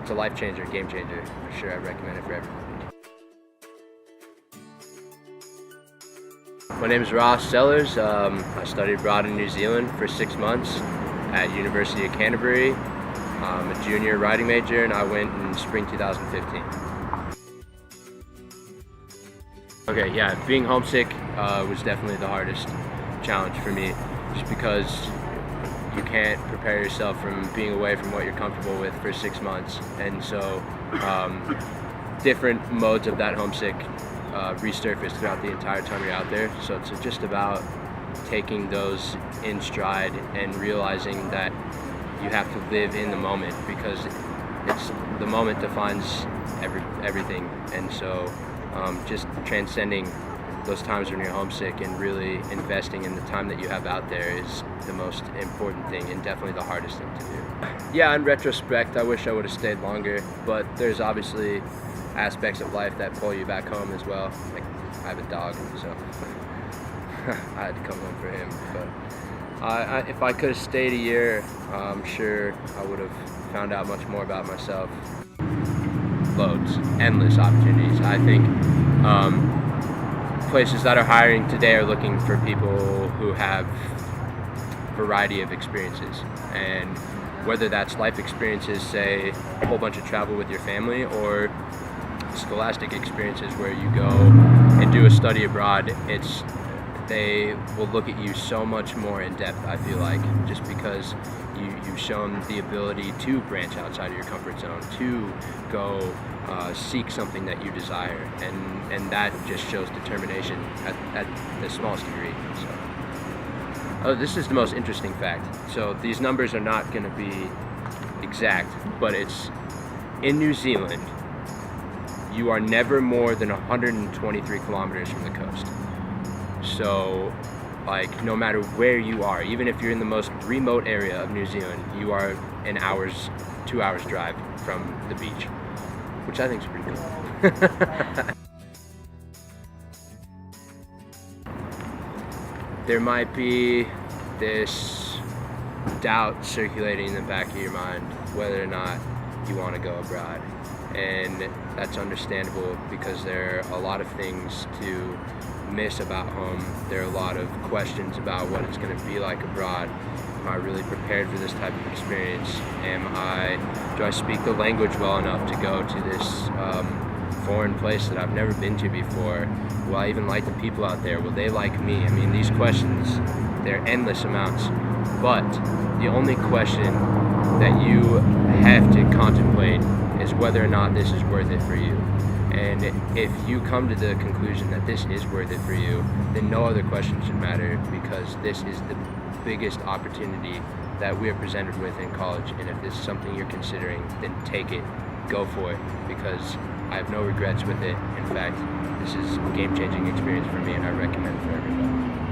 it's a life changer, game changer for sure. I recommend it for everyone. My name is Ross Sellers. I studied abroad in New Zealand for 6 months at University of Canterbury. I'm a junior writing major, and I went in spring 2015. Okay, yeah, being homesick was definitely the hardest challenge for me, just because you can't prepare yourself from being away from what you're comfortable with for 6 months, and so different modes of that homesick resurface throughout the entire time you're out there. So it's just about taking those in stride and realizing that you have to live in the moment, because it's the moment defines everything. And so just transcending those times when you're homesick and really investing in the time that you have out there is the most important thing, and definitely the hardest thing to do. Yeah, in retrospect, I wish I would have stayed longer, but there's obviously aspects of life that pull you back home as well. Like, I have a dog, so I had to come home for him. But if I could have stayed a year, I'm sure I would have found out much more about myself. Loads, endless opportunities. I think places that are hiring today are looking for people who have a variety of experiences, and whether that's life experiences, say a whole bunch of travel with your family, or scholastic experiences where you go and do a study abroad, they will look at you so much more in depth, I feel like, just because you've shown the ability to branch outside of your comfort zone, to go seek something that you desire, and that just shows determination at the smallest degree. So, this is the most interesting fact. So these numbers are not going to be exact, but it's in New Zealand, you are never more than 123 kilometers from the coast. So, like, no matter where you are, even if you're in the most remote area of New Zealand, you are an 2 hours drive from the beach, which I think is pretty cool. There might be this doubt circulating in the back of your mind whether or not you want to go abroad. And that's understandable, because there are a lot of things to miss about home. There are a lot of questions about what it's going to be like abroad. Am I really prepared for this type of experience? Do I speak the language well enough to go to this foreign place that I've never been to before? Will I even like the people out there? Will they like me? I mean, these questions, they're endless amounts. But the only question that you have to contemplate is whether or not this is worth it for you. And if you come to the conclusion that this is worth it for you, then no other question should matter, because this is the biggest opportunity that we are presented with in college. And if this is something you're considering, then take it, go for it, because I have no regrets with it. In fact, this is a game-changing experience for me, and I recommend it for everybody.